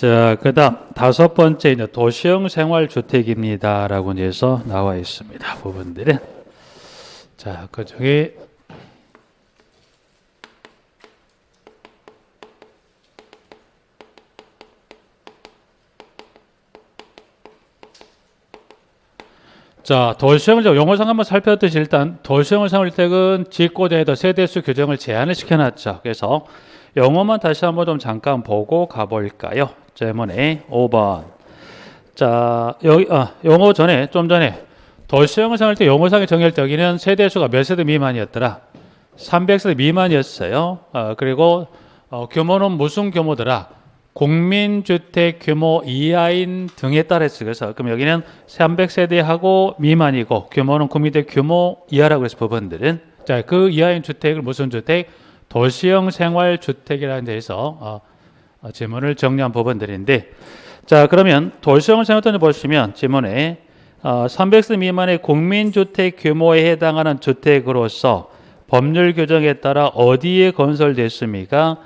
자, 그다음 다섯 번째 이제 도시형 생활주택입니다라고 해서 나와 있습니다. 부분들은 자, 그중에 자, 도시형을 용어상 한번 살펴보듯이 일단 도시형을 생활주택은 집고대에도 세대수 규정을 제한을 시켜놨죠. 그래서 영어만 다시 한번 좀 잠깐 보고 가볼까요? 질문에 5번. 자, 여기 영어 전에 좀 전에 도시형을 생활주택 용어상에 정의할 때 여기는 세대수가 몇 세대 미만이었더라? 300세대 미만이었어요. 그리고 규모는 무슨 규모더라? 국민주택 규모 이하인 등에 따라서 그래서 그럼 여기는 300세대하고 미만이고 규모는 국민주택 규모 이하라고 해서 부분들은 자, 그 이하인 주택을 무슨 주택? 도시형 생활주택이라는 데에서 지문을 정리한 부분들인데 자, 그러면 도시형 생활주택을 보시면 지문에 300세대 미만의 국민주택 규모에 해당하는 주택으로서 법률 규정에 따라 어디에 건설됐습니까?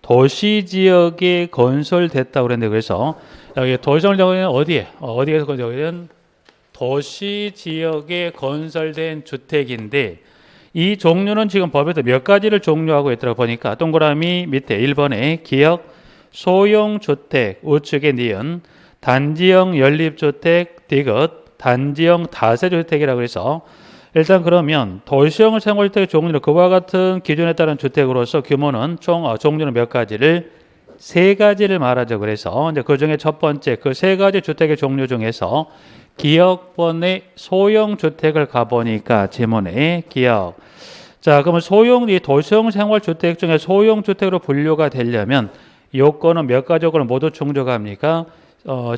도시 지역에 건설됐다고 그랬는데 그래서 여기 도시형 경우에는 어디에서 건설된 도시 지역에 건설된 주택인데 이 종류는 지금 법에서 몇 가지를 종류하고 있더라고 보니까 동그라미 밑에 1번에 기역 소형주택 우측에 니은 단지형 연립주택 디귿 단지형 다세주택이라고 해서 일단 그러면 도시형 생활주택의 종류는 그와 같은 기준에 따른 주택으로서 규모는 총 종류는 몇 가지를 세 가지를 말하죠. 그래서 이제 그 중에 첫 번째 그 세 가지 주택의 종류 중에서 기역번의 소형 주택을 가보니까 지문에 기역. 자, 그러면 이 도시형 생활주택 중에 소형 주택으로 분류가 되려면 요건은 몇 가지 요건을 모두 충족합니까?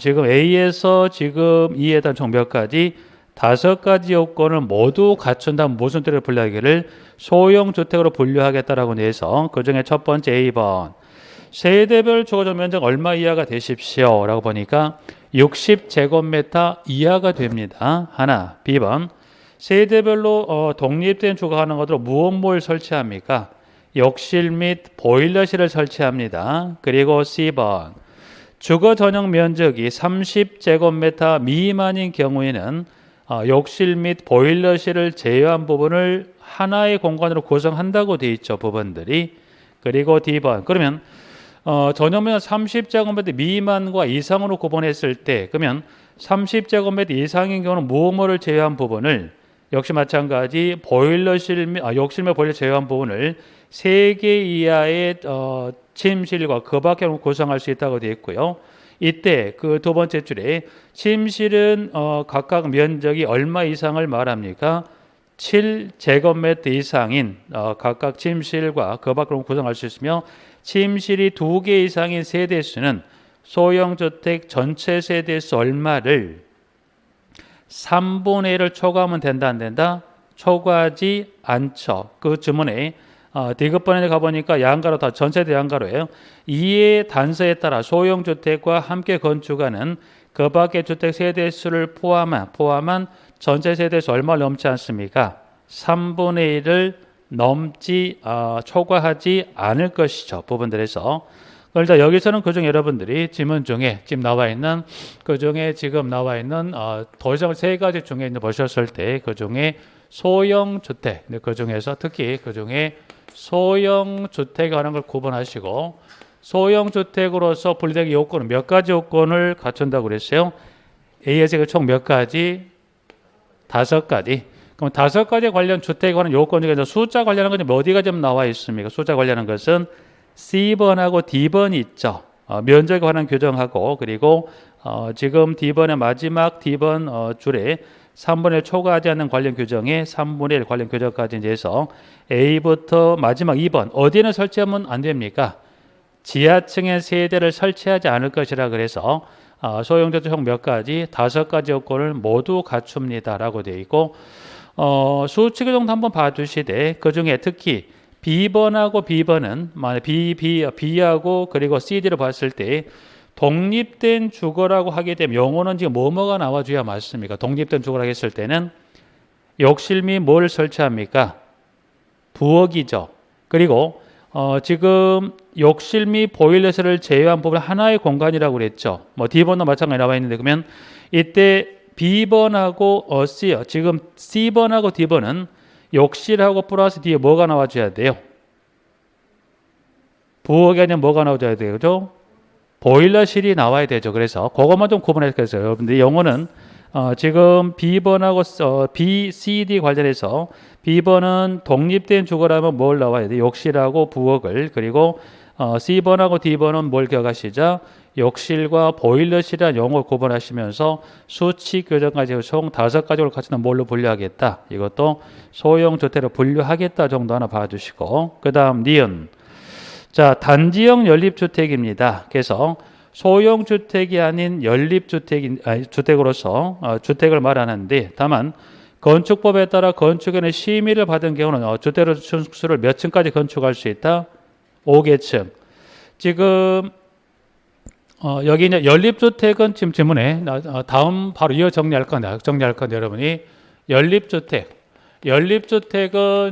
지금 A에서 지금 E에 대한 총 몇 가지? 5가지 요건을 모두 갖춘다면 무슨 주택을 분류하기를 소형 주택으로 분류하겠다라고 해서 그 중에 첫 번째 A번 세대별 주거적 면적 얼마 이하가 되십시오 라고 보니까 60제곱미터 이하가 됩니다. 하나. B번 세대별로 독립된 주거하는 것으로 무엇 설치합니까? 욕실 및 보일러실을 설치합니다. 그리고 C번 주거 전용 면적이 30제곱미터 미만인 경우에는 욕실 및 보일러실을 제외한 부분을 하나의 공간으로 구성한다고 되어 있죠. 부분들이. 그리고 D번 그러면 전용면 30제곱미터 미만과 이상으로 구분했을 때 그러면 30제곱미터 이상인 경우는 무엇을 제외한 부분을 역시 마찬가지 보일러실 욕실 및 보일러 제외한 부분을 3개 이하의 침실과 그 밖에 구성할 수 있다고 되어 있고요. 이때 그 두 번째 줄에 침실은 각각 면적이 얼마 이상을 말합니까? 7제곱미터 이상인 각각 침실과 그 밖으로 구성할 수 있으며 침실이 2개 이상인 세대수는 소형주택 전체 세대수 얼마를 3분의 1을 초과하면 된다 안 된다? 초과하지 않죠. 그 주문에 디귿번에 가보니까 양가로 다 전세대 양가로예요. 이의 단서에 따라 소형주택과 함께 건축하는 그 밖의 주택 세대수를 포함한 전체 세대수 얼마 넘지 않습니까? 3분의 1을 넘지 초과하지 않을 것이죠. 부분들에서. 그러니까 여기서는 그중 여러분들이 지문 중에 지금 나와 있는 도시형 세 가지 중에 보셨을 때 그 중에 소형주택 그 중에서 특히 그 중에 소형주택 하는 걸 구분하시고 소형주택으로서 분리되기 요건은 몇 가지 요건을 갖춘다고 그랬어요? A에서 총 몇 가지? 5가지. 그럼 5가지 관련 주택에 관한 요건 중에서 숫자 관련한 것이 어디가 좀 나와 있습니까? 숫자 관련한 것은 C번하고 D번이 있죠. 면적에 관한 규정하고 그리고 지금 D번의 마지막 D번 줄에 3분의 1 초과하지 않는 관련 규정에 3분의 1 관련 규정까지 해서 A부터 마지막 2번 어디는 설치하면 안 됩니까? 지하층에 세대를 설치하지 않을 것이라 그래서 소형주택 총 몇 가지? 5가지 요건을 모두 갖춥니다라고 되어 있고 수치 규정도 한번 봐주시되 그 중에 특히 B번하고 B번은 B하고 그리고 CD를 봤을 때 독립된 주거라고 하게 되면 용어는 지금 뭐가 나와줘야 맞습니까? 독립된 주거라고 했을 때는 욕실 및 뭘 설치합니까? 부엌이죠. 그리고 지금 욕실 및 보일러실을 제외한 부분 하나의 공간이라고 그랬죠. 뭐 D번도 마찬가지 나와 있는데 그러면 이때 B번하고 C요. 지금 C번하고 D번은 욕실하고 플러스 뒤에 뭐가 나와줘야 돼요? 부엌이 아니라 뭐가 나와줘야 돼요? 그죠? 보일러실이 나와야 되죠. 그래서 그것만 좀 구분해서 여러분들 영어는 지금 B번하고 B, C, D 관련해서 B번은 독립된 주거라면 뭘 나와야 돼? 욕실하고 부엌을. 그리고 C번하고 D번은 뭘 기억하시죠? 욕실과 보일러실이라는 용어를 구분하시면서 수칙 교정까지 총 5가지를 갖춘 뭘로 분류하겠다. 이것도 소형 주택으로 분류하겠다 정도 하나 봐주시고 그 다음 니은. 자, 단지형 연립주택입니다. 그래서 소형 주택이 아닌 주택으로서 주택을 말하는데 다만 건축법에 따라 건축에는 심의를 받은 경우는 주택의 층수를 몇 층까지 건축할 수 있다? 5개층. 지금 여기 이제 연립주택은 지금 질문에 다음 바로 이어 정리할 건데 여러분이 연립주택은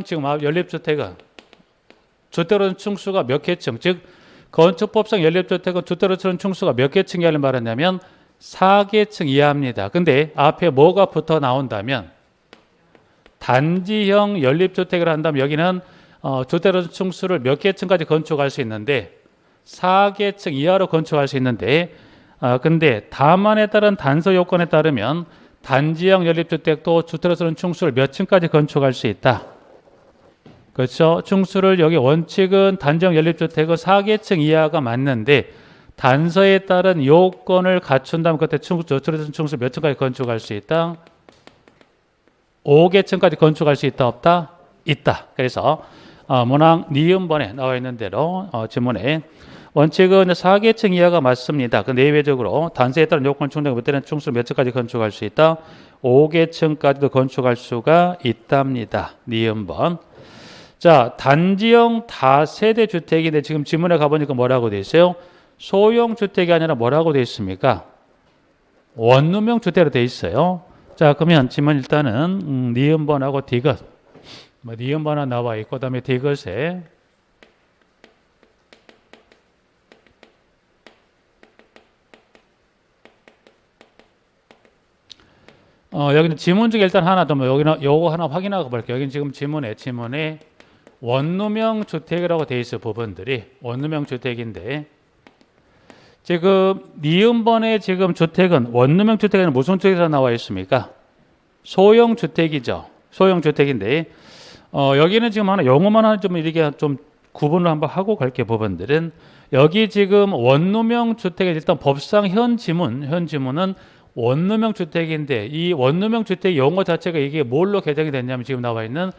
지금 연립주택은 주택으로는 층수가 몇 개층, 즉 건축법상 연립주택은 주택으로는 층수가 몇 개층이 하는 말하냐면 4개층 이하입니다. 근데 앞에 뭐가 붙어 나온다면 단지형 연립주택을 한다면 여기는 주택으로는 층수를 몇 개층까지 건축할 수 있는데 4개층 이하로 건축할 수 있는데 근데 다만에 따른 단서 요건에 따르면 단지형 연립주택도 주택으로는 층수를 몇 층까지 건축할 수 있다. 그렇죠. 층수를 여기 원칙은 단지형 연립주택은 4개층 이하가 맞는데 단서에 따른 요건을 갖춘다면 그때 주택으로는 층수 몇 층까지 건축할 수 있다? 5개층까지 건축할 수 있다 없다? 있다. 그래서 문항 니은번에 나와 있는 대로 지문에 원칙은 4개층 이하가 맞습니다. 그 내외적으로 단서에 따른 요건을 충족하면 그때는 층수 몇 층까지 건축할 수 있다? 5개층까지도 건축할 수가 있답니다. 니은번. 자, 단지형 다세대 주택인데 지금 지문에 가보니까 뭐라고 돼 있어요? 소형 주택이 아니라 뭐라고 돼 있습니까? 원룸형 주택으로 돼 있어요. 자, 그러면 지문 일단은 니은번하고 디귿, 니은번은 나와 있고 그다음에 디귿에 여기는 지문 중에 일단 하나 더 여기는 요거 하나 확인하고 볼게요. 여기는 지금 지문에 원룸형 주택이라고 돼 있어요. 부분들이 원룸형 주택인데 지금 니은번의 지금 주택은 원룸형 주택에는 무슨 주택에서 나와 있습니까? 소형 주택이죠. 소형 주택인데 여기는 지금 하나 용어만 하나 좀 이렇게 좀 구분을 한번 하고 갈게요. 부분들은 여기 지금 원룸형 주택에 일단 법상 현 지문은 원룸형 주택인데 이 원룸형 주택 용어 자체가 이게 뭘로 개정이 됐냐면 지금 나와 있는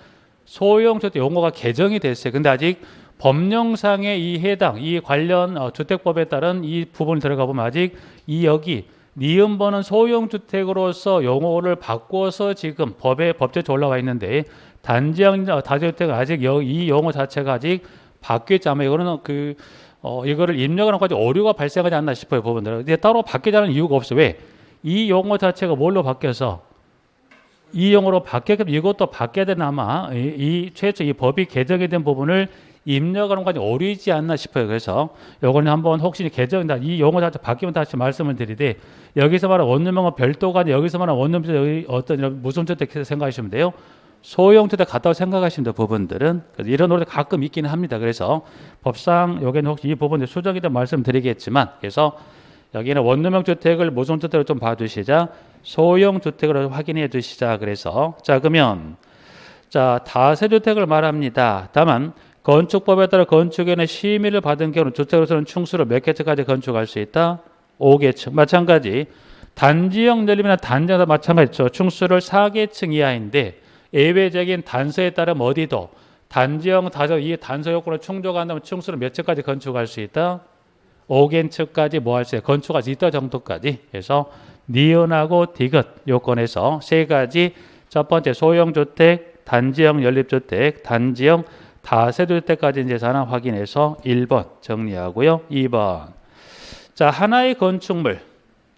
소형 주택 용어가 개정이 됐어요. 근데 아직 법령상의 이 관련 주택법에 따른 이 부분을 들어가 보면 아직 여기 니은번은 소형 주택으로서 용어를 바꿔서 지금 법제처 올라와 있는데 단지형 다주택은 아직 이 용어 자체가 아직 바뀌었지 않아요. 이거는 이거를 입력하는 까지 오류가 발생하지 않나 싶어요. 부분들은. 근데 따로 바뀌자는 이유가 없어. 왜? 이 용어 자체가 뭘로 바뀌어서 이 용어로 바뀌었기 때문에 이것도 바뀌어야 되나 아마 최초 이 법이 개정이 된 부분을 입력하는 까지 오류이지 않나 싶어요. 그래서 요거는 한번 혹시 개정된다 이 용어 자체 바뀌면 다시 말씀을 드리되 여기서 말하는 원룸형은 별도가 아니라 여기서 말하는 원룸주택 어떤 무슨 주택 생각하시면 돼요. 소형 주택 같다고 생각하시면 돼요. 부분들은 이런 오류 가끔 있기는 합니다. 그래서 법상 여기는 혹시 이 부분에 수정이 된 말씀드리겠지만 그래서 여기는 원룸형 주택을 무슨 주택으로 좀 봐주시자 소형 주택으로 확인해 주시자. 그래서 자 그러면 다세주택을 말합니다. 다만 건축법에 따라 건축에는 심의를 받은 경우는 주택으로서는 층수를 몇 개층까지 건축할 수 있다? 5개층. 마찬가지 단지형 연립이나 단지형도 마찬가지죠. 층수를 4개층 이하인데 예외적인 단서에 따르면 어디도 단지형 이 단서 요건을 충족한다면 층수를 몇 층까지 건축할 수 있다? 5개층까지 뭐 할 수 있다? 건축할 수 있다 정도까지. 그래서 니은하고 디귿 요건에서 세 가지 첫 번째 소형 주택, 단지형 연립주택, 단지형 다세대주택까지 이제 하나 확인해서 1번 정리하고요. 2번. 자, 하나의 건축물.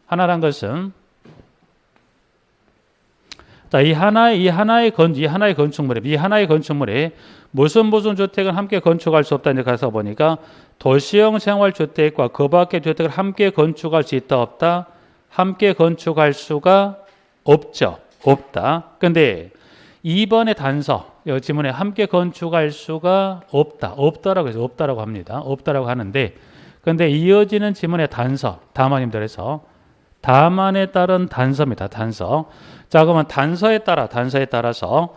하나란 것은 자, 이 하나의 건축물에 무슨 주택은 함께 건축할 수 없다. 이제 가서 보니까 도시형 생활주택과 그 밖의 주택을 함께 건축할 수 있다 없다? 함께 건축할 수가 없죠. 없다. 근데 2번의 단서, 이 지문에 함께 건축할 수가 없다. 없다라고 해서 없다라고 합니다. 없다라고 하는데, 근데 이어지는 지문의 단서, 다만임들에서 다만에 따른 단서입니다. 단서. 자, 그러면 단서에 따라서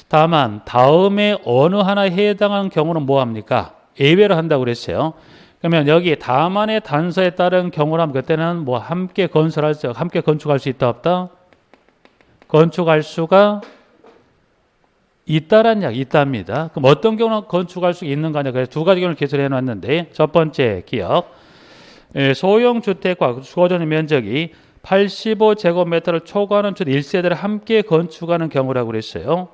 다만 다음에 어느 하나에 해당하는 경우는 뭐 합니까? 예외로 한다고 그랬어요. 그러면 여기 다만의 단서에 따른 경우라면 그때는 뭐 함께 건축할 수 있다 없다? 건축할 수가 있다란 이야기 있답니다. 그럼 어떤 경우는 건축할 수 있는가냐? 그래서 두 가지 경우를 개설해 놨는데 첫 번째 기억. 소형 주택과 주거전용 면적이 85제곱미터를 초과하는 주택 1세대를 함께 건축하는 경우라고 그랬어요.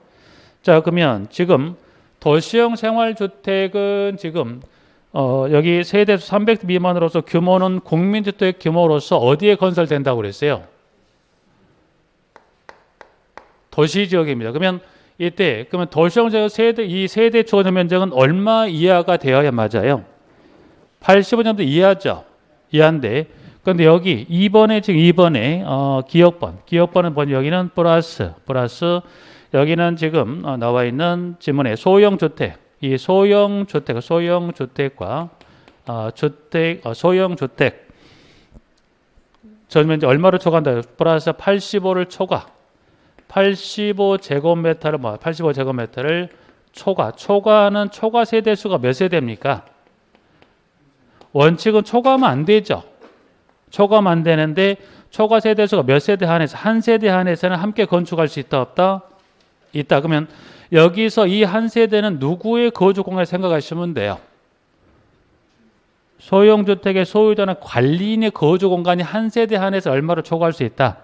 자, 그러면 지금 도시형 생활주택은 지금 여기 세대수 300 미만으로서 규모는 국민주택 규모로서 어디에 건설된다고 그랬어요? 도시지역입니다. 그러면 도시형 세대, 이 세대 주거전용 면적은 얼마 이하가 되어야 맞아요? 85 정도 이하죠. 이하인데, 근데 여기 2번에 기억번은 뭐니? 여기는 플러스, 여기는 지금 나와 있는 지문에 소형주택, 이 소형주택과 소형주택 전면 얼마를 초과한다? 플러스 85를 초과. 85제곱미터를 초과하는 초과 세대수가 몇 세대입니까? 원칙은 초과하면 안 되죠. 초과하면 안 되는데 초과 세대수가 몇 세대 한해서 한 세대 한해서는 함께 건축할 수 있다 없다? 있다. 그러면 여기서 이 한 세대는 누구의 거주 공간을 생각하시면 돼요. 소형주택의 소유자는 관리인의 거주 공간이 한 세대 한해서 얼마를 초과할 수 있다?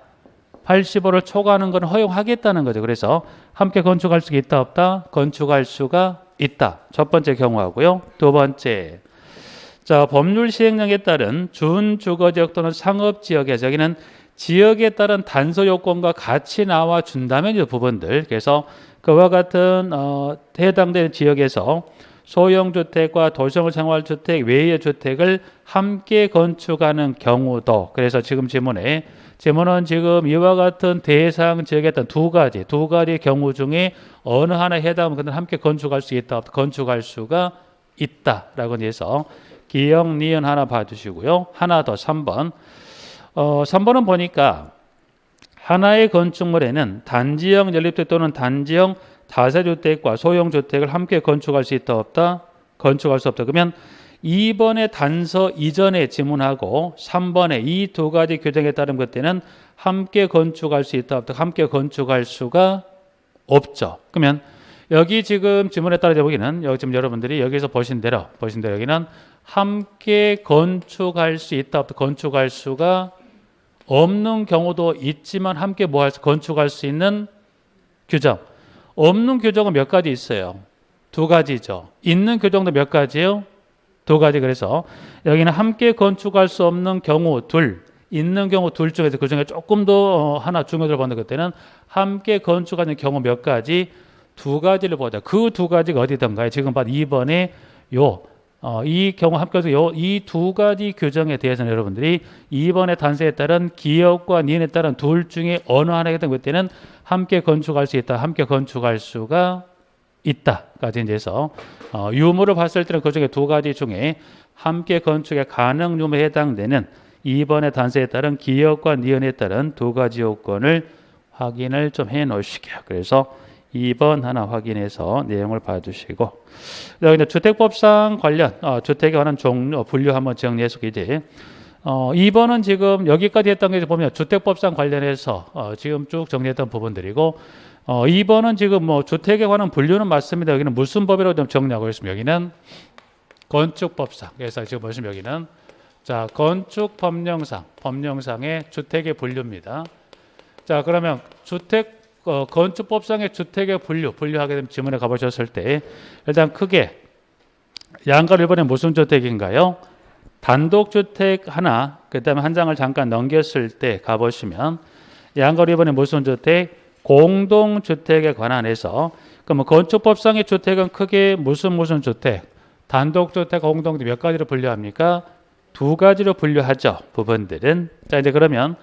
85를 초과하는 건 허용하겠다는 거죠. 그래서 함께 건축할 수 있다 없다? 건축할 수가 있다. 첫 번째 경우하고요. 두 번째, 자, 법률 시행령에 따른 준주거지역 또는 상업지역에서 여기는 지역에 따른 단서 요건과 같이 나와 준다면 이 부분들, 그래서 그와 같은 해당되는 지역에서 소형주택과 도시형 생활주택 외의 주택을 함께 건축하는 경우도, 그래서 지금 지문은 지금 이와 같은 대상 지역에 있던 두 가지 경우 중에 어느 하나에 해당하면 그는 함께 건축할 수 있다, 건축할 수가 있다라고 해서 기억, 니은 하나 봐주시고요. 하나 더 3번. 3번은 보니까 하나의 건축물에는 단지형 연립주택 또는 단지형 다세주택과 소형주택을 함께 건축할 수 있다 없다? 건축할 수 없다. 그러면 2번의 단서 이전에 지문하고 3번의 이 두 가지 규정에 따른 것 때는 함께 건축할 수 있다 없다? 함께 건축할 수가 없죠. 그러면 여기 지금 지문에 따라 보기는 여기 지금 여러분들이 여기서 보신 대로 여기는 함께 건축할 수 있다 없다? 건축할 수가 없는 경우도 있지만 함께 건축할 수 있는 규정. 없는 규정은 몇 가지 있어요? 두 가지죠. 있는 규정도 몇 가지요? 두 가지. 그래서 여기는 함께 건축할 수 없는 경우 둘, 있는 경우 둘 중에서 그 중에 조금 더 하나 중요하게 보는 그때는 함께 건축하는 경우 몇 가지? 두 가지를 보자. 그 두 가지가 어디든가요? 지금 봐 2번에 이 경우 합격해서 이 두 가지 규정에 대해서는 여러분들이 2번의 단서에 따른 기억과 니은에 따른 둘 중에 어느 하나에 해당될 때는 함께 건축할 수 있다, 함께 건축할 수가 있다까지 해서 유무를 봤을 때는 그 중에 두 가지 중에 함께 건축의 가능 유무에 해당되는 2번의 단서에 따른 기억과 니은에 따른 두 가지 요건을 확인을 좀 해 놓으시게요. 그래서 2번 하나 확인해서 내용을 봐주시고, 여기 주택법상 관련 주택에 관한 종류 분류 한번 정리해서 이제 2번은 지금 여기까지 했던 게 보면 주택법상 관련해서 지금 쭉 정리했던 부분들이고, 2번은 지금 뭐 주택에 관한 분류는 맞습니다. 여기는 무슨 법이라고 좀 정리하고 있습니다. 여기는 건축법상. 그래서 지금 보시면 여기는 자 건축법령상의 주택의 분류입니다. 자, 그러면 건축법상의 주택의 분류하게 되면 지문에 가보셨을 때 일단 크게 양가로 이번에 무슨 주택인가요? 단독주택 하나, 그 다음에 한 장을 잠깐 넘겼을 때 가보시면 양가로 이번에 무슨 주택? 공동주택에 관한해서 그러면 건축법상의 주택은 크게 무슨 주택? 단독주택, 공동주택 몇 가지로 분류합니까? 두 가지로 분류하죠. 부분들은. 자, 이제 그러면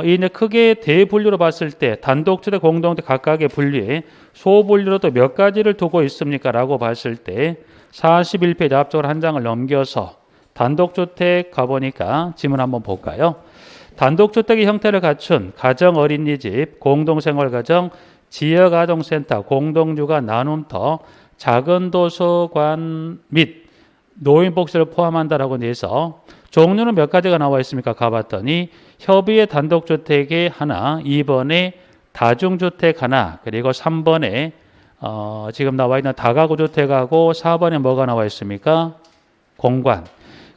이제 크게 대분류로 봤을 때 단독주택, 공동주택 각각의 분류에 소분류로 또 몇 가지를 두고 있습니까? 라고 봤을 때 41페이지 앞쪽으로 한 장을 넘겨서 단독주택 가보니까 지문 한번 볼까요? 단독주택의 형태를 갖춘 가정 어린이집, 공동생활가정, 지역아동센터, 공동육아 나눔터, 작은 도서관 및 노인복지를 포함한다라고 해서 종류는 몇 가지가 나와 있습니까? 가봤더니 협의의 단독주택에 하나, 2번에 다중주택 하나, 그리고 3번에 지금 나와 있는 다가구주택하고 4번에 뭐가 나와 있습니까? 공관.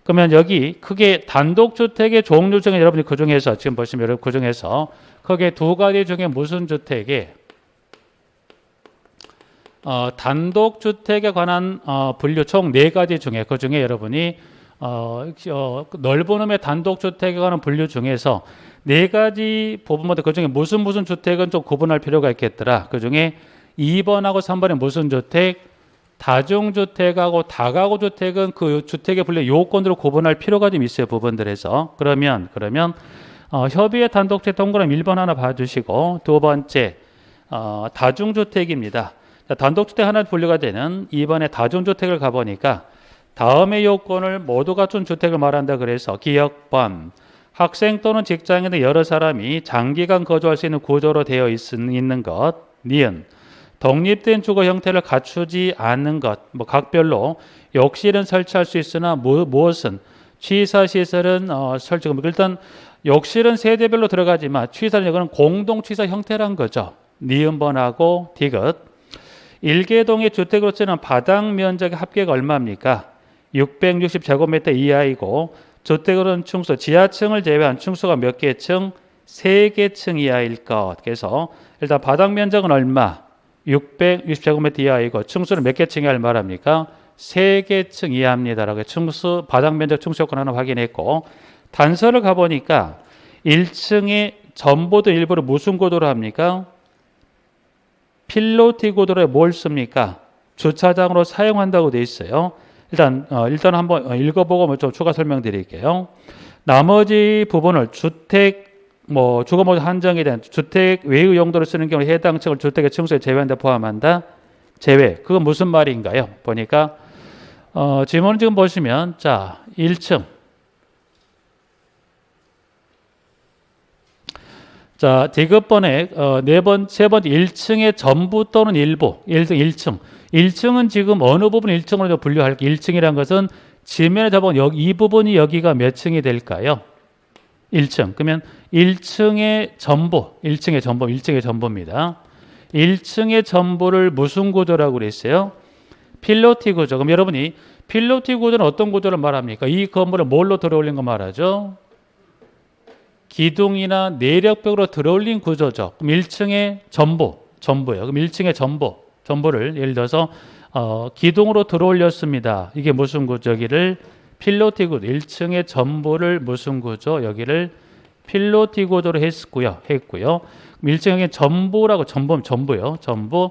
그러면 여기 크게 단독주택의 종류 중에 여러분이 그 중에서 지금 보시면 여러분 그 중에서 크게 두 가지 중에 무슨 주택에 단독주택에 관한 분류 총 네 가지 중에 그 중에 여러분이 넓은 의미의 단독주택에 관한 분류 중에서 네 가지 부분마다 그 중에 무슨 주택은 좀 구분할 필요가 있겠더라. 그 중에 2번하고 3번에 무슨 주택, 다중주택하고 다가구주택은 그 주택의 분류 요건으로 구분할 필요가 좀 있어요. 부분들에서. 그러면 협의의 단독주택 동그라미 1번 하나 봐주시고 두 번째 다중주택입니다. 단독주택 하나 분류가 되는 2번의 다중주택을 가보니까 다음의 요건을 모두 갖춘 주택을 말한다. 그래서 기역번, 학생 또는 직장인 등 여러 사람이 장기간 거주할 수 있는 구조로 되어 있는 것, 니은, 독립된 주거 형태를 갖추지 않는 것, 각별로 욕실은 설치할 수 있으나 무엇은 취사시설은 설치고 일단 욕실은 세대별로 들어가지만 취사는 이거는 공동취사 형태란 거죠. 니은번하고 디귿. 일개동의 주택으로 쓰는 바닥 면적의 합계가 얼마입니까? 660제곱미터 이하이고 주택으로는 층수, 지하층을 제외한 층수가 몇 개 층? 3개 층 이하일 것. 그래서 일단 바닥 면적은 얼마? 660제곱미터 이하이고 층수는 몇 개 층 이하를 말합니까? 3개 층 이하입니다. 라고 층수, 바닥 면적 층수 요건 하나 확인했고 단서를 가보니까 1층에 전보도 일부를 무슨 구도로 합니까? 필로티 구도로 뭘 씁니까? 주차장으로 사용한다고 되어 있어요. 일단 한번 읽어보고 좀 추가 설명드릴게요. 나머지 부분을 주택 주거목적 한정에 대한 주택 외의 용도로 쓰는 경우 해당 층을 주택의 층수에 제외한다 포함한다. 제외. 그건 무슨 말인가요? 보니까 지문을 지금 보시면 자 1층. 자, 디귿번에 세 번째 1층의 전부 또는 일부. 1층. 1층은 지금 어느 부분 1층으로 분류할까? 1층이라는 것은 지면에 잡은 이 부분이 여기가 몇 층이 될까요? 1층. 그러면 1층의 전부, 1층의 전부입니다. 1층의 전부를 무슨 구조라고 그랬어요? 필로티 구조. 그럼 여러분이 필로티 구조는 어떤 구조를 말합니까? 이 건물을 뭘로 들어올린 거 말하죠? 기둥이나 내력벽으로 들어올린 구조죠. 그럼 1층의 전부예요. 그럼 1층의 전부를 예를 들어서 기둥으로 들어올렸습니다. 이게 무슨 구조? 여기를 필로티 구조. 1층의 전부를 무슨 구조? 여기를 필로티 구조로 했고요. 1층의 전부라고 전부요. 전부.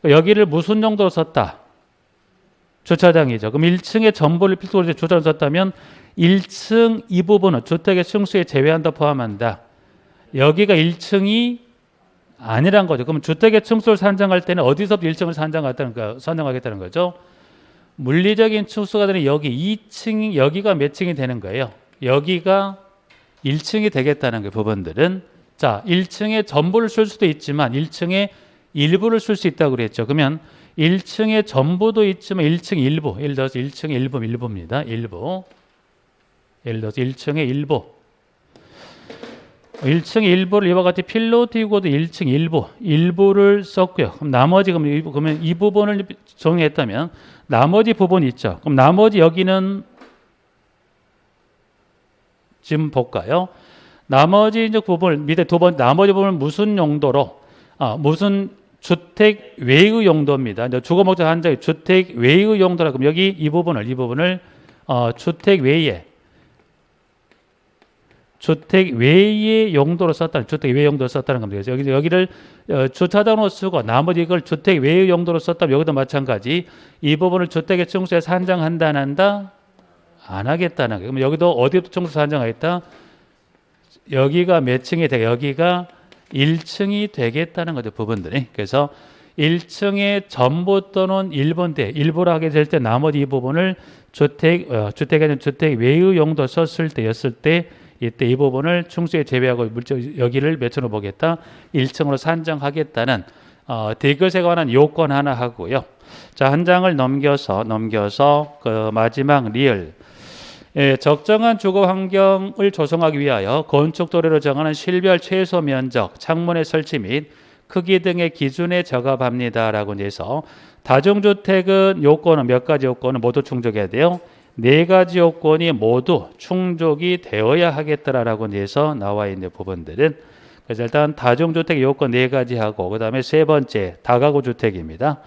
여기를 무슨 용도로 썼다? 주차장이죠. 그럼 1층의 전부를 필로티 구조로 주차장으로 썼다면 1층 이 부분은 주택의 층수에 제외한다 포함한다. 여기가 1층이 아니란 거죠. 그럼 주택의 층수를 산정할 때는 어디서부터 1층을 산정하겠다는 거죠. 물리적인 층수가 되는 여기 2층, 여기가 몇 층이 되는 거예요. 여기가 1층이 되겠다는 그 부분들은 자 1층에 전부를 쓸 수도 있지만 1층에 일부를 쓸 수 있다고 그랬죠. 그러면 1층에 전부도 있지만 1층 일부, 예를 들어서 1층의 일부입니다. 예를 들어서 1층의 일부. 1층의 일부를 이와 같이 필로티 구조 1층 일부를 썼고요. 그럼 나머지 그러면 이 부분을 정리했다면 나머지 부분이 있죠. 그럼 나머지 여기는 지금 볼까요? 나머지 이제 부분 밑에 두 번째 나머지 부분은 무슨 용도로 무슨 주택 외의 용도입니다. 이제 주거목적 한정의 주택 외의 용도라 그럼 여기 이 부분을 주택 외에 주택 외의 용도로 썼다는 주택 외의 용도로 썼다는 겁니다. 그래서 여기를 주차장으로 쓰고 나머지 이걸 주택 외의 용도로 썼다면 여기도 마찬가지 이 부분을 주택의 층수에 산정한다 안 한다? 안 하겠다는 거예요. 그럼 여기도 어디부터 층수 산정하겠다? 여기가 몇 층이 되게 여기가 1층이 되겠다는 거죠. 부분들이. 그래서 1층의 전부 또는 일부로 하게 될 때 나머지 이 부분을 주택에 대한 주택 외의 용도 썼을 때였을 때 이때 이 부분을 충수에 제외하고 여기를 몇 층으로 보겠다? 1층으로 산정하겠다는 디귿에 관한 요건 하나 하고요. 자, 한 장을 넘겨서 그 마지막 리을. 적정한 주거 환경을 조성하기 위하여 건축 도료로 정하는 실별 최소 면적, 창문의 설치 및 크기 등의 기준에 적합합니다라고 해서 다중주택은 요건은 몇 가지 요건은 모두 충족해야 돼요. 네 가지 요건이 모두 충족이 되어야 하겠다라고 해서 나와 있는 부분들은 그래서 일단 다중주택 요건 네 가지 하고 그 다음에 세 번째 다가구 주택입니다.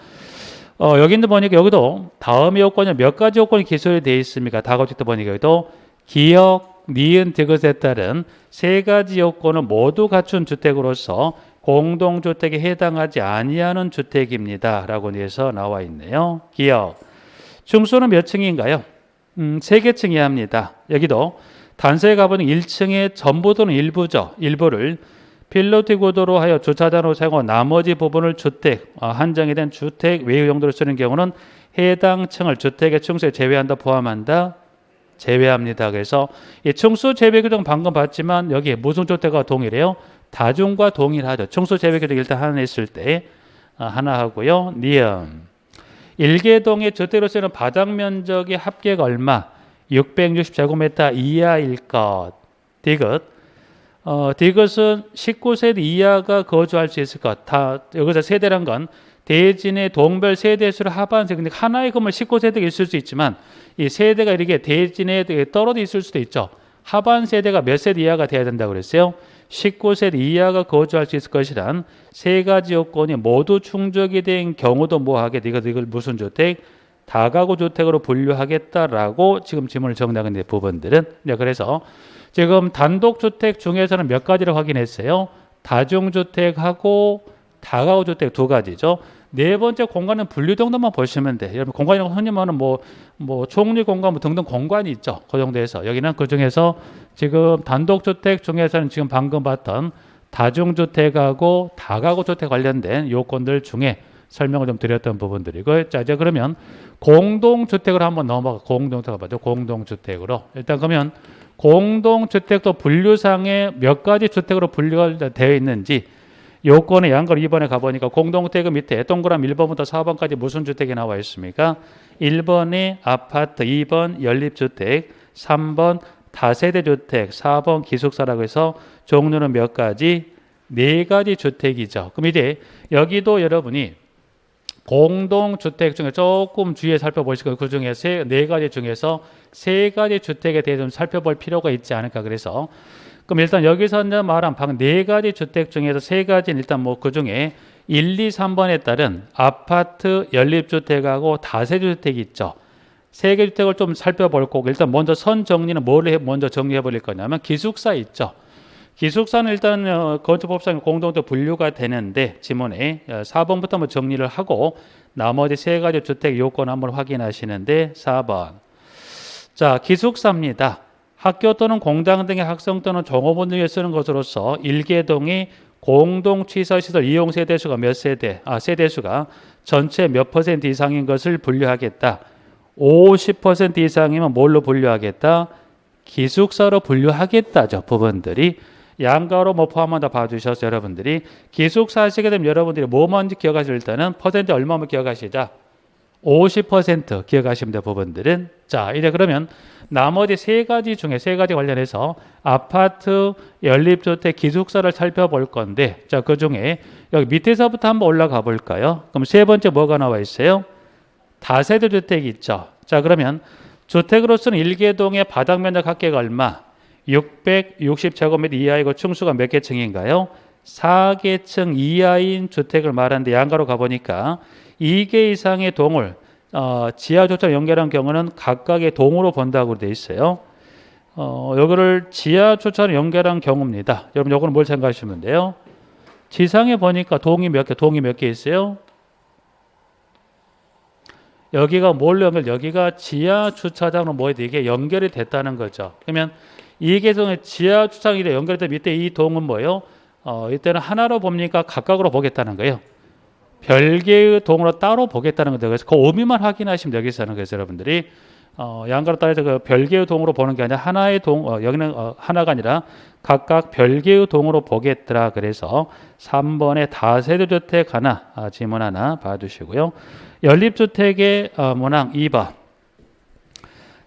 여기도 보니까 여기도 다음 요건이 몇 가지 요건이 기술이 되어 있습니까? 다가구 주택 보니까 여기도 기역, 니은, 디귿에 따른 세 가지 요건을 모두 갖춘 주택으로서 공동주택에 해당하지 아니하는 주택입니다라고 해서 나와 있네요. 기역. 층수는 몇 층인가요? 3개 층이야 합니다. 여기도 단서에 가보니 1층의 전부 또는 일부죠. 일부를 필로티 구도로 하여 주차장으로 사용하고 나머지 부분을 주택, 한정이 된 주택 외의 용도로 쓰는 경우는 해당 층을 주택의 층수에 제외한다, 포함한다? 제외합니다. 그래서 이 층수 제외 규정 방금 봤지만 여기 무슨 주택과 동일해요? 다중과 동일하죠. 층수 제외 규정 일단 하나 했을 때 하나 하고요. 니은. 일개동의 주택으로 쓰는 바닥 면적의 합계가 얼마? 660제곱미터 이하일 것. 디귿. 디귿은 19세대 이하가 거주할 수 있을 것. 다 여기서 세대란 건 대진의 동별 세대수를 합한 근데 하나의 건물 19세대가 있을 수 있지만 이 세대가 이렇게 대진에 떨어져 있을 수도 있죠. 합한 세대가 몇 세대 이하가 돼야 된다고 그랬어요? 19세대 이하가 거주할 수 있을 것이란 세 가지 요건이 모두 충족이 된 경우도 뭐하게 이걸 무슨 주택? 다가구 주택으로 분류하겠다라고 지금 질문을 정리하는 부분들은 그래서 지금 단독주택 중에서는 몇 가지를 확인했어요? 다중주택하고 다가구 주택 두 가지죠. 네 번째 공간은 분류 정도만 보시면 돼. 여러분 공간이라고 흔히 말하는 뭐 총리 공간 등등 공간이 있죠. 그 정도에서 여기는 그 중에서 지금 단독주택 중에서는 지금 방금 봤던 다중주택하고 다가구 주택 관련된 요건들 중에 설명을 좀 드렸던 부분들이고 자 이제 그러면 공동주택으로 한번 넘어가 공동주택 봐죠. 공동주택으로 일단 그러면 공동주택도 분류상에 몇 가지 주택으로 분류가 되어 있는지 요건의 양가로 2번에 가보니까 공동주택 밑에 동그라미 1번부터 4번까지 무슨 주택이 나와 있습니까? 1번이 아파트, 2번 연립주택, 3번 다세대주택, 4번 기숙사라고 해서 종류는 몇 가지? 4가지 주택이죠. 그럼 이제 여기도 여러분이 공동주택 중에 조금 주의해 살펴보시고 그 중에 4가지 중에서 3가지 주택에 대해서 좀 살펴볼 필요가 있지 않을까 그래서 그럼 일단 여기서 말한 방 4가지 주택 중에서 3가지는 일단 뭐 그 중에 1, 2, 3번에 따른 아파트, 연립주택하고 다세대주택이 있죠. 3개 주택을 좀 살펴볼 거고 일단 먼저 선 정리는 뭐를 먼저 정리해 버릴 거냐면 기숙사 있죠. 기숙사는 일단 건축법상 공동주택 분류가 되는데 지문에 4번부터 한번 정리를 하고 나머지 3가지 주택 요건 한번 확인하시는데 4번. 자, 기숙사입니다. 학교 또는 공장 등의 학생 또는 종업원 등에 쓰는 것으로서 일개동이 공동취사시설 이용 세대수가 몇 세대? 세대수가 전체 몇 퍼센트 이상인 것을 분류하겠다. 50% 이상이면 뭘로 분류하겠다? 기숙사로 분류하겠다죠. 부분들이. 양가로 뭐 포함한다 봐주셔서 여러분들이 기숙사 하시게 되면 여러분들이 뭐 먼저 기억하실 때는 퍼센트 얼마만 기억하시자 50% 기억하시면 될 부분들은 자 이제 그러면 나머지 3가지 중에 3가지 관련해서 아파트, 연립주택, 기숙사를 살펴볼 건데 자 그 중에 여기 밑에서부터 한번 올라가 볼까요? 그럼 세 번째 뭐가 나와 있어요? 다세대 주택이 있죠. 자 그러면 주택으로서는 일개동의 바닥 면적 합계가 얼마? 660제곱미터 이하이고 층수가 몇 개 층인가요? 4개 층 이하인 주택을 말하는데 양가로 가보니까 2개 이상의 동을 지하 주차장 연결한 경우는 각각의 동으로 본다고 되어 있어요. 요거를 지하 주차로 연결한 경우입니다. 여러분 요거는 뭘 생각하시면 돼요? 지상에 보니까 동이 몇 개 있어요? 여기가 뭘로 여기가 지하 주차장으로 뭐 이게 연결이 됐다는 거죠. 그러면 이게 지하 주차장이 연결이 된 밑에 이 동은 뭐예요? 이때는 하나로 봅니까? 각각으로 보겠다는 거예요. 별개의 동으로 따로 보겠다는 거죠. 그래서 그 의미만 확인하시면 여기서는 그래서 여러분들이 양가로 따라서 그 별개의 동으로 보는 게 아니라 하나의 동, 여기는 하나가 아니라 각각 별개의 동으로 보겠더라. 그래서 3번에 다세대 주택 하나, 지문 하나 봐두시고요. 연립주택의 문항 2번.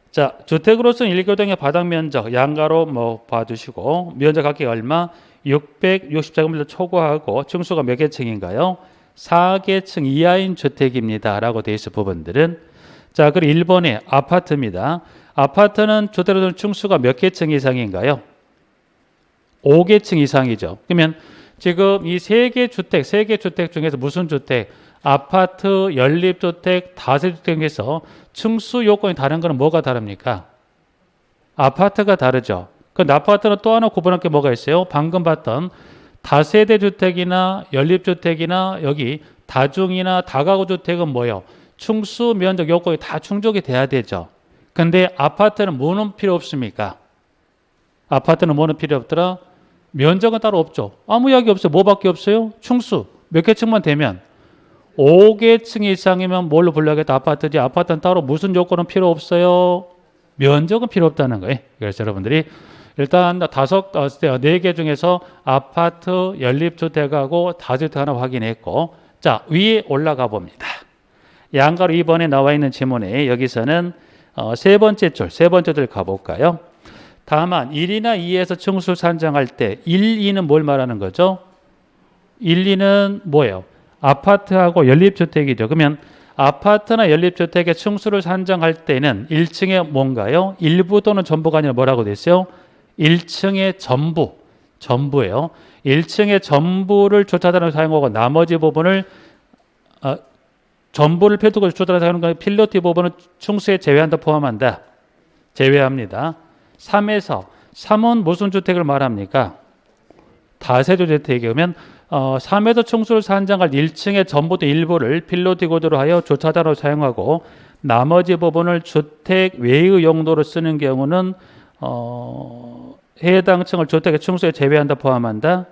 자, 주택으로서는 1교동의 바닥 면적 양가로 뭐 봐두시고 면적 각기 얼마? 660제곱미터 초과하고 층수가 몇 개층인가요? 4개층 이하인 주택입니다. 라고 되어 있을 부분들은 자, 그리고 1번에 아파트입니다. 아파트는 주택으로서는 층수가 몇 개층 이상인가요? 5개층 이상이죠. 그러면 지금 이 세 개 주택 중에서 무슨 주택? 아파트, 연립주택, 다세주택에서 층수 요건이 다른 거는 뭐가 다릅니까? 아파트가 다르죠. 그런데 아파트는 또 하나 구분할 게 뭐가 있어요? 방금 봤던 다세대 주택이나 연립주택이나 여기 다중이나 다가구 주택은 뭐예요? 층수 면적 요건이 다 충족이 돼야 되죠. 근데 아파트는 뭐는 필요 없습니까? 아파트는 뭐는 필요 없더라? 면적은 따로 없죠. 아무 이야기 없어요. 뭐밖에 없어요? 층수. 몇 개 층만 되면 5개층 이상이면 뭘로 불러야겠다? 아파트지. 아파트는 따로 무슨 요건은 필요 없어요? 면적은 필요 없다는 거예요. 그래서 여러분들이 일단 4개 중에서 아파트, 연립주택하고 다주택 하나 확인했고, 자, 위에 올라가 봅니다. 양가로 2번에 나와 있는 지문에 여기서는 세 번째 줄 가볼까요? 다만 1이나 2에서 층수 산정할 때 1, 2는 뭘 말하는 거죠? 1, 2는 뭐예요? 아파트하고 연립주택이죠. 그러면 아파트나 연립주택의 층수를 산정할 때는 1층에 뭔가요? 일부 또는 전부가 아니라 뭐라고 됐어요? 1층의 전부예요. 1층의 전부를 주차장으로 사용하고 나머지 부분을 전부를 필두고 주차장으로 사용하는 건 필로티 부분은 층수에 제외한다 포함한다. 제외합니다. 3은 무슨 주택을 말합니까? 다세대 주택이면 3에서 층수를 산정할 1층의 전부도 일부를 필로티 구조로 하여 주차장으로 사용하고 나머지 부분을 주택 외의 용도로 쓰는 경우는 해당 층을 주택의 층수에 제외한다 포함한다?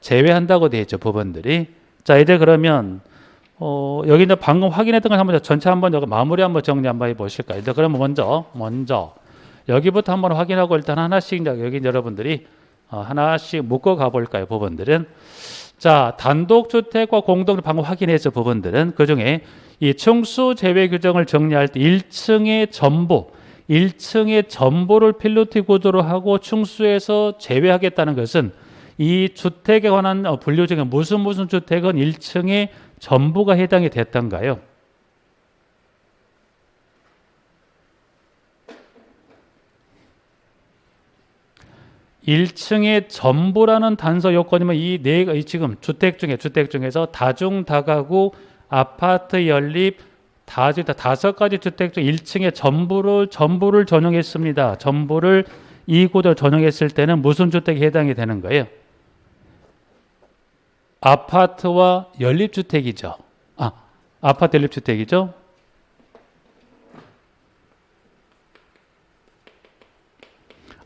제외한다고 되어 있죠. 부분들이. 자, 이제 그러면 여기 이제 방금 확인했던 걸 한번 전체 한번 마무리 한번 정리 한번 해보실까요? 이제 그러면 먼저 여기부터 한번 확인하고 일단 하나씩 여기 여러분들이 하나씩 묶어 가볼까요? 부분들은. 자, 단독주택과 공동을 방금 확인했죠. 부분들은. 그 중에 이 층수 제외 규정을 정리할 때 1층의 전부를 필로티 구조로 하고 층수에서 제외하겠다는 것은 이 주택에 관한 분류 중에 무슨 주택은 1층의 전부가 해당이 됐던가요? 1층의 전부라는 단서 요건이면 이 지금 주택 중에서 다중, 다가구, 아파트, 연립, 다주택 5가지 주택 중 1층의 전부를 전용했습니다. 전부를 이 구조로 전용했을 때는 무슨 주택에 해당이 되는 거예요? 아파트와 연립주택이죠. 아파트 연립주택이죠.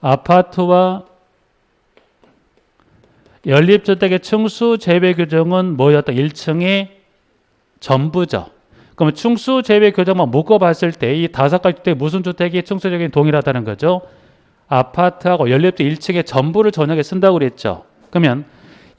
아파트와 연립주택의 층수 제외 규정은 뭐였다? 1층의 전부죠. 그럼 층수 제외 규정만 묶어봤을 때 이 5가지 주택 무슨 주택이 층수적인 동일하다는 거죠? 아파트하고 연립주택 1층의 전부를 전역에 쓴다고 그랬죠. 그러면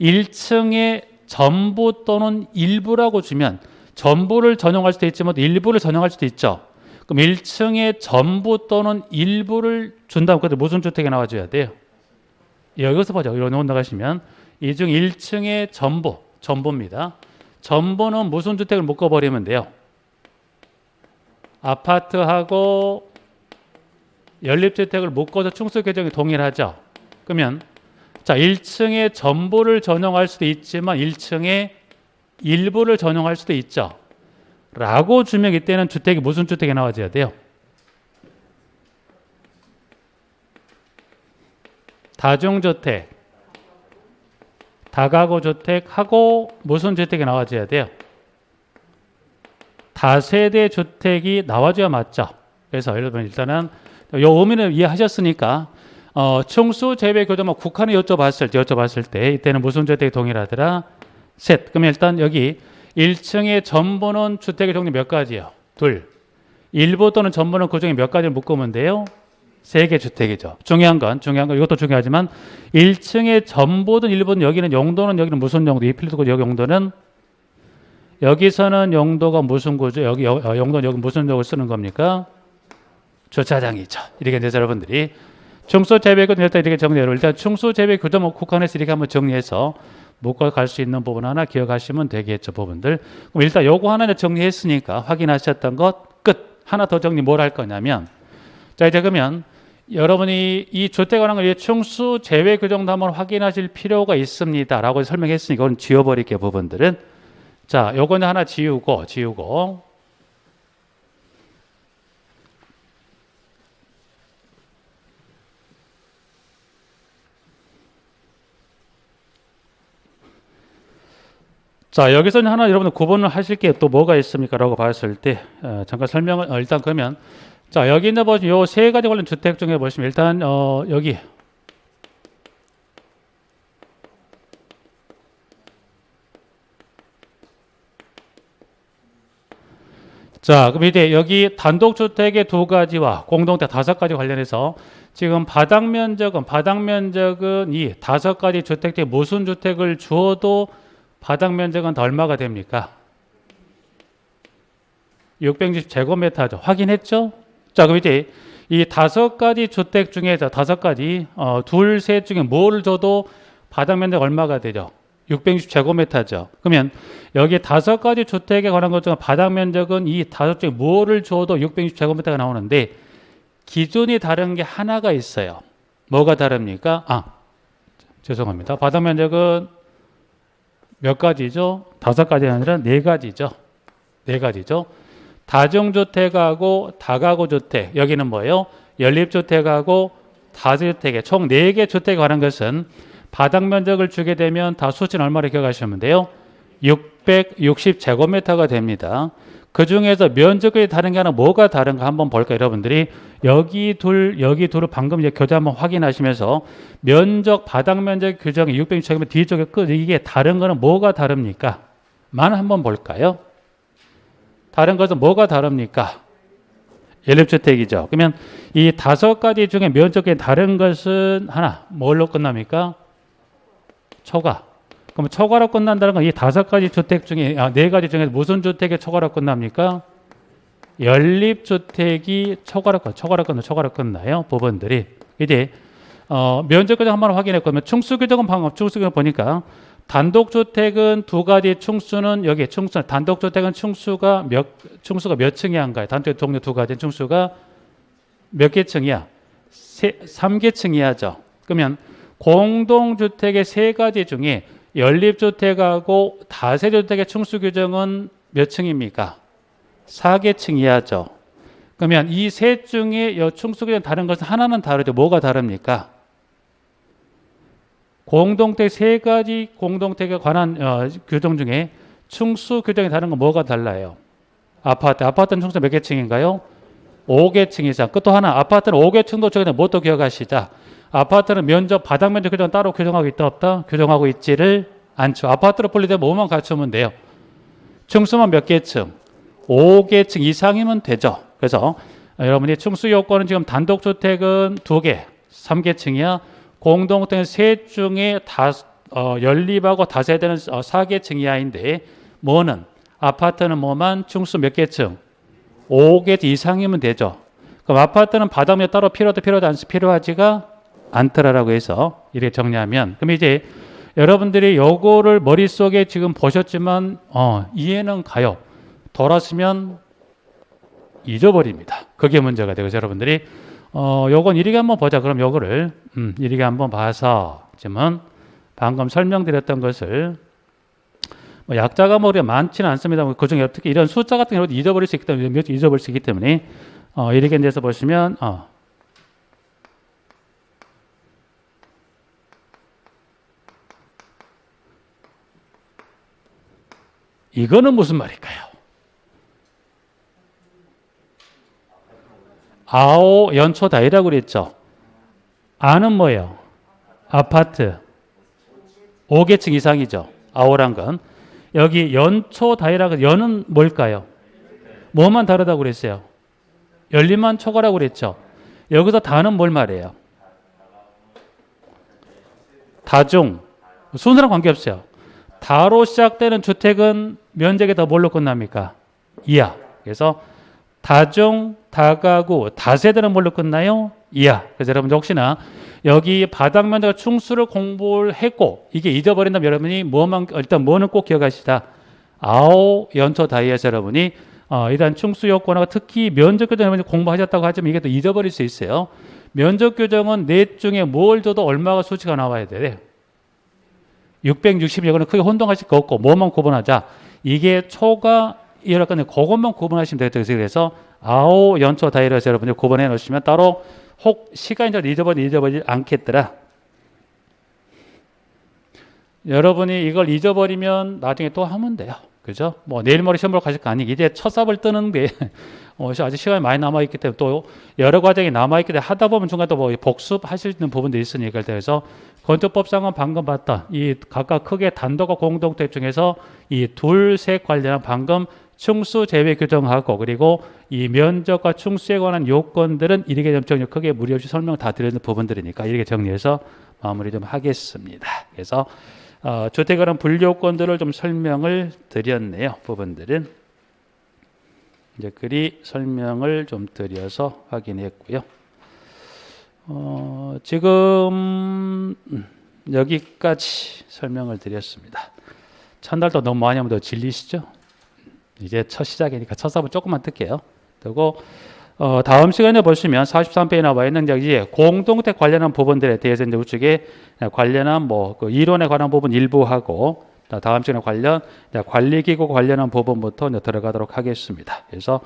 1층의 전부 또는 일부라고 주면 전부를 전용할 수도 있지만 일부를 전용할 수도 있죠. 그럼 1층의 전부 또는 일부를 준다면 그때 무슨 주택이 나와줘야 돼요? 여기서 보죠. 여기로 나가시면 이 중 1층의 전부입니다. 전부는 무슨 주택을 묶어버리면 돼요? 아파트하고 연립주택을 묶어서 층수 규정이 동일하죠. 그러면 자, 1층의 전부를 전용할 수도 있지만 1층의 일부를 전용할 수도 있죠. 라고 주면 이때는 주택이 무슨 주택이 나와줘야 돼요? 다중주택, 다가구 주택하고 무슨 주택이 나와줘야 돼요? 다세대 주택이 나와줘야 맞죠. 그래서 여러분 일단은 이 의미를 이해하셨으니까 충수 제외 교정만 국한에 여쭤봤을 때 이때는 무슨 주택이 동일하더라? 셋. 그러면 일단 여기 1층의 전부는 주택의 종류 몇 가지요? 둘. 일부 또는 전부는 그 중에 몇 가지를 묶으면 돼요? 3개 주택이죠. 중요한 건 이것도 중요하지만 1층의 전부든 일부든 여기는 여기는 무슨 용도? 이 필드고 여기 용도는 여기서는 용도가 무슨 구조? 용도는 여기 무슨 용도를 쓰는 겁니까? 주차장이죠. 이렇게 이제 여러분들이 충수 제외 교정 일단 이렇게 정리해요. 일단 충수 제외 교정 국한에서 이렇게 한번 정리해서 묶어 갈 수 있는 부분 하나 기억하시면 되겠죠. 부분들. 그럼 일단 요거 하나 정리했으니까 확인하셨던 것 끝. 하나 더 정리 뭘 할 거냐면 자 이제 그러면 여러분이 이 주택 관한 걸 충수 제외 교정도 한번 확인하실 필요가 있습니다. 라고 설명했으니까 이건 지워버릴게요. 부분들은. 자 요거는 하나 지우고 자 여기서는 하나 여러분들 구분을 하실 게 또 뭐가 있습니까? 라고 봤을 때 잠깐 설명을 일단 그러면 자 여기 있는 보시면 요 세 가지 관련 주택 중에 보시면 일단 여기 자 그럼 이제 여기 단독주택의 2가지와 공동주택 5가지 관련해서 지금 바닥 면적은 이 5가지 주택 중에 무슨 주택을 주어도 바닥 면적은 다 얼마가 됩니까? 660제곱미터죠. 확인했죠? 자, 그럼 이제 이 5가지 주택 중에서 5가지, 둘, 셋 중에 뭐를 줘도 바닥 면적 얼마가 되죠? 660제곱미터죠. 그러면 여기 5가지 주택에 관한 것 중에 바닥 면적은 이 5 중에 뭐를 줘도 660제곱미터가 나오는데 기준이 다른 게 하나가 있어요. 뭐가 다릅니까? 죄송합니다. 바닥 면적은 몇 가지죠? 5가지가 아니라 4가지죠. 4가지죠. 다중주택하고 다가구 주택. 여기는 뭐예요? 연립주택하고 다주택에 총 4개 주택에 관한 것은 바닥 면적을 주게 되면 다 수치는 얼마를 기억하시면 돼요? 660제곱미터가 됩니다. 그 중에서 면적이 다른 게 하나 뭐가 다른가 한번 볼까요? 여러분들이 여기 둘을 방금 이제 교재 한번 확인하시면서 면적, 바닥 면적 규정이 660제곱미터 뒤쪽에 끝 이게 다른 거는 뭐가 다릅니까? 만 한번 볼까요? 다른 것은 뭐가 다릅니까? 연립주택이죠. 그러면 이 5가지 중에 면적이 다른 것은 하나 뭘로 끝납니까? 초과. 그럼 초과로 끝난다는 건 이 5가지 주택 중에 4가지 중에 무슨 주택이 초과로 끝납니까? 연립주택이 초과로 끝나요. 부분들이 이제 면적 규정 한번 확인했거든요. 충수 규정은 방금 충수 규정 보니까 단독주택은 2가지 충수는 여기 단독주택은 충수가 몇 층이 한가요? 단독 종류 2가지 충수가 몇 개 층이야? 3개 층이야죠. 그러면 공동주택의 3가지 중에 연립주택하고 다세대주택의 충수 규정은 몇 층입니까? 4개 층이야죠. 그러면 이 셋 중에 충수 규정 다른 것은 하나는 다르죠. 뭐가 다릅니까? 공동택 3가지 공동택에 관한 규정 중에 충수 규정이 다른 건 뭐가 달라요? 아파트는 충수 몇 개 층인가요? 5개 층 이상. 또 하나 아파트는 5개 층도 적용돼 뭐또 기억하시자. 아파트는 바닥 면적 규정 따로 규정하고 있다 없다? 규정하고 있지를 않죠. 아파트로 분리되면 뭐만 갖추면 돼요? 충수만 몇 개 층? 5개 층 이상이면 되죠. 그래서 여러분이 충수 요건은 지금 단독주택은 2개, 3개 층이야. 공동주택은 3 중에 연립하고 다세대는 4개 층 이하인데 아파트는 뭐만 충수 몇 개 층? 5개 이상이면 되죠. 그럼 아파트는 바닥 면적 따로 필요하지가 않더라라고 해서 이렇게 정리하면 그럼 이제 여러분들이 요거를 머릿속에 지금 보셨지만 이해는 가요. 돌았으면 잊어버립니다. 그게 문제가 되고 여러분들이 요건 이렇게 한번 보자. 그럼 요거를 이렇게 한번 봐서 지금 방금 설명드렸던 것을 약자가 우리가 많지는 않습니다. 그중에 어떻게 이런 숫자 같은 경우도 잊어버릴 수 있기 때문에 이렇게 돼서 보시면 이거는 무슨 말일까요? 아오 연초 다이라고 그랬죠. 아는 뭐예요? 아파트 5계층 이상이죠. 아오란 건. 여기 연초 다이라고 연은 뭘까요? 뭐만 다르다고 그랬어요? 열림만 초과라고 그랬죠. 여기서 다는 뭘 말해요? 다중. 순서랑 관계없어요. 다로 시작되는 주택은 면적이 더 뭘로 끝납니까? 이하. 그래서 다중, 다가구, 다세대는 뭘로 끝나요? 이하. 그래서 여러분 혹시나 여기 바닥 면적 충수를 공부를 했고 이게 잊어버린다면 여러분이 뭐만 일단 뭐는 꼭 기억하시다. 아오 연초 다이에서 여러분이 일단 충수 요건하고 특히 면적 규정 여러분이 공부하셨다고 하지만 이게 또 잊어버릴 수 있어요. 면적 규정은 넷 중에 뭘 줘도 얼마가 수치가 나와야 돼요. 660 이거는 크게 혼동하실 거 없고 뭐만 구분하자. 이게 초가 이럴 건데 그것만 구분하시면 되겠죠. 그래서 아오 연초 다이에서 여러분이 구분해 놓으시면 따로 혹 시간이 좀 잊어버리지 않겠더라. 여러분이 이걸 잊어버리면 나중에 또 하면 돼요. 그죠? 뭐 내일 모레 시험 보러 가실 거 아니고 이제 첫 삽을 뜨는 게 아직 시간이 많이 남아있기 때문에 또 여러 과정이 남아있기 때문에 하다 보면 중간에 또 뭐 복습하실 수 있는 부분도 있으니까 그래서 건축법상은 방금 봤던 이 각각 크게 단독과 공동택 중에서 이 둘, 셋 관련한 방금 충수 제외 규정하고 그리고 이 면적과 충수에 관한 요건들은 이렇게 점정력 크게 무리 없이 설명 다 드리는 부분들이니까 이렇게 정리해서 마무리 좀 하겠습니다. 그래서 주택에 관한 분류요건들을 좀 설명을 드렸네요. 부분들은 이제 글이 설명을 좀 드려서 확인했고요. 지금 여기까지 설명을 드렸습니다. 첫날도 너무 많이 하면 더 질리시죠? 이제 첫 시작이니까 첫 삽을 조금만 뜰게요. 그리고 다음 시간에 보시면 43페이지에 나와 있는 이제 공동택 관련한 부분들에 대해서 이제 우측에 관련한 그 이론에 관한 부분 일부 하고 다음 시간에 관리기구 관련한 부분부터 이제 들어가도록 하겠습니다. 그래서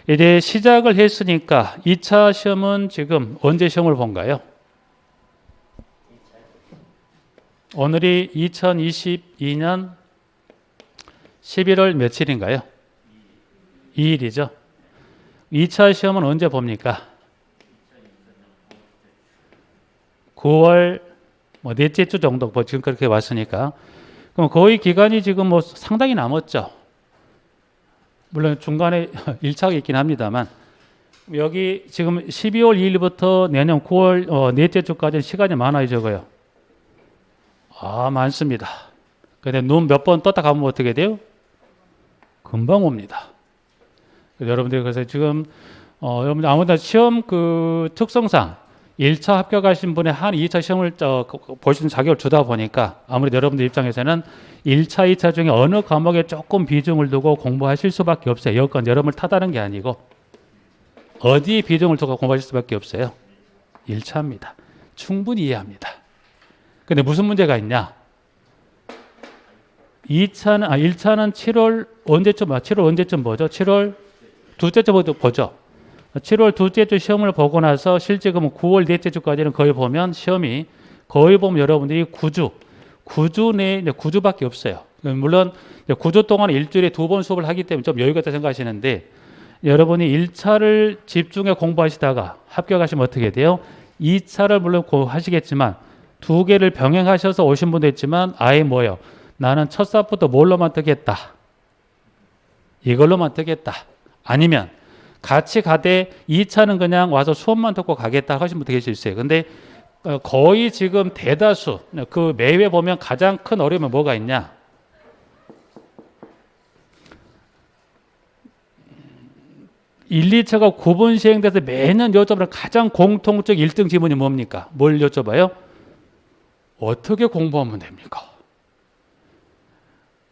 이제 시작을 했으니까 2차 시험은 지금 언제 시험을 본가요? 오늘이 2022년 11월 며칠인가요? 2일이죠. 2차 시험은 언제 봅니까? 9월 넷째 주 정도 지금 그렇게 왔으니까 그럼 거의 기간이 지금 상당히 남았죠. 물론 중간에 1차가 있긴 합니다만 여기 지금 12월 2일부터 내년 9월 넷째 주까지는 시간이 많아요, 적어요? 많습니다. 근데 눈 몇 번 떴다 가면 어떻게 돼요? 금방 옵니다. 여러분들 그래서 지금 여러분들 아무튼 시험 그 특성상 1차 합격하신 분의 한 2차 시험을 볼 수 있는 자격을 주다 보니까 아무래도 여러분들 입장에서는 1차, 2차 중에 어느 과목에 조금 비중을 두고 공부하실 수밖에 없어요. 여건 여러분을 탓하는 게 아니고 어디에 비중을 두고 공부하실 수밖에 없어요. 1차입니다. 충분히 이해합니다. 근데 무슨 문제가 있냐? 1차는 7월 언제쯤 보죠? 7월 둘째 주 보죠. 7월 둘째 주 시험을 보고 나서 실제 그러면 9월 넷째 주까지는 거의 보면 시험이 거의 보면 여러분들이 9주 내에 9주밖에 없어요. 물론 9주 동안 일주일에 2번 수업을 하기 때문에 좀 여유가 있다 생각하시는데 여러분이 1차를 집중해 공부하시다가 합격하시면 어떻게 돼요? 2차를 물론 하시겠지만 두 개를 병행하셔서 오신 분도 있지만 아예 뭐예요? 나는 첫 삽부터 뭘로만 뜨겠다. 이걸로만 뜨겠다. 아니면 같이 가되 2차는 그냥 와서 수업만 듣고 가겠다 하시는 분도 계실 수 있어요. 근데 거의 지금 대다수 그 매회 보면 가장 큰 어려움은 뭐가 있냐? 1, 2차가 구분 시행돼서 매년 여쭤보는 가장 공통적 1등 지문이 뭡니까? 뭘 여쭤봐요? 어떻게 공부하면 됩니까?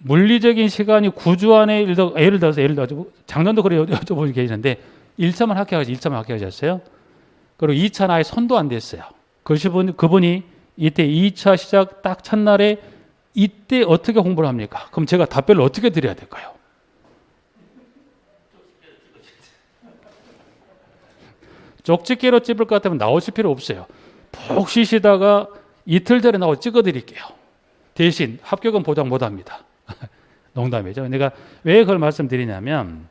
물리적인 시간이 9주 안에 예를 들어서 작년도 그래 여쭤보고 계시는데 1차만 합격하셨어요. 그리고 2차는 아예 선도 안 됐어요. 그분이 이때 2차 시작 딱 첫날에 이때 어떻게 공부를 합니까? 그럼 제가 답변을 어떻게 드려야 될까요? 쪽집게로 찝을 것 같으면 나오실 필요 없어요. 푹 쉬시다가 이틀 전에 나와 찍어 드릴게요. 대신 합격은 보장 못 합니다. 농담이죠. 내가 왜 그걸 말씀드리냐면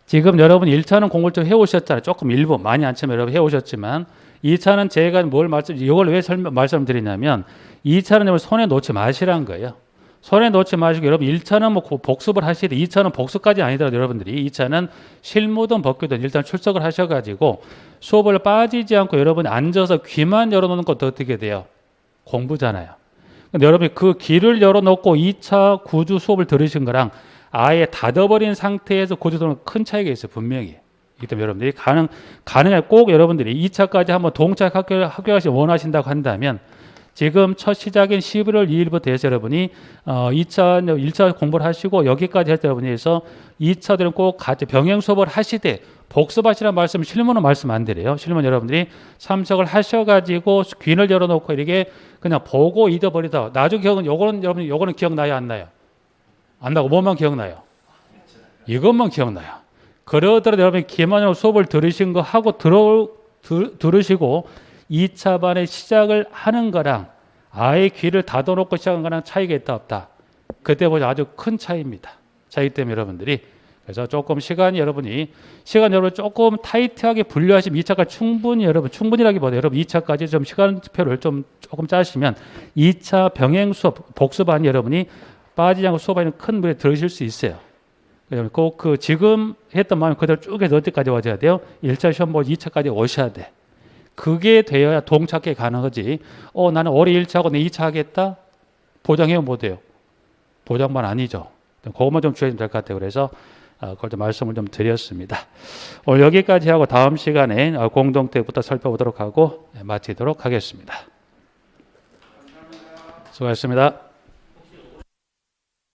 지금 여러분 1차는 공부를 좀 해오셨잖아요. 조금 일부 많이 안 치면 여러분 해오셨지만 2차는 제가 뭘 이걸 왜 말씀드리냐면 2차는 여러분 손에 놓지 마시라는 거예요. 손에 놓지 마시고 여러분 1차는 뭐 복습을 하시되 2차는 복습까지 아니더라도 여러분들이 2차는 실무든 법규든 일단 출석을 하셔가지고 수업을 빠지지 않고 여러분이 앉아서 귀만 열어놓는 것도 어떻게 돼요? 공부잖아요. 근데 여러분이 그 귀를 열어놓고 2차 구주 수업을 들으신 거랑 아예 닫아버린 상태에서 구주 들으면 큰 차이가 있어요. 분명히. 이기 때문에 여러분들이 가능해 꼭 여러분들이 2차까지 한번 동작 합격하시 원하신다고 한다면 지금 첫 시작인 11월 2일부터 해서 여러분이 1차 공부를 하시고 여기까지 해서 여러분이 해서 2차들은 꼭 같이 병행 수업을 하시되 복습하시라는 말씀은 실무는 말씀 안 드려요. 실무는 여러분들이 참석을 하셔가지고 귀를 열어놓고 이렇게 그냥 보고 잊어버리다. 나중에 기억은 요거는 기억나요? 안 나요? 안 나고 뭐만 기억나요? 이것만 기억나요. 그러더라도 여러분이 기만으로 수업을 들으신 거 하고 들으시고 2차 반의 시작을 하는 거랑 아예 귀를 닫아놓고 시작한 거랑 차이가 있다 없다. 그때 보자 아주 큰 차이입니다. 차이기 때문에 여러분들이 그래서 조금 시간 여러분 조금 타이트하게 분류하시면 2차까지 충분히라기보다 여러분 2차까지 좀 시간표를 좀 조금 짜시면 2차 병행 수업 복습반 여러분이 빠지지 않고 수업하는 큰 무리에 들으실 수 있어요. 꼭 그 지금 했던 마음 그대로 쭉 해서 어디까지 와줘야 돼요? 1차 시험 보고 2차까지 오셔야 돼. 그게 되어야 동착해 가능하지. 나는 올해 1차하고 내 2차 하겠다? 보장해면 못 해요. 보장만 아니죠. 그것만 좀 주셔야 될 것 같아요. 그래서 그걸 좀 말씀을 좀 드렸습니다. 오늘 여기까지 하고 다음 시간에 공동태부터 살펴보도록 하고 마치도록 하겠습니다. 수고하셨습니다.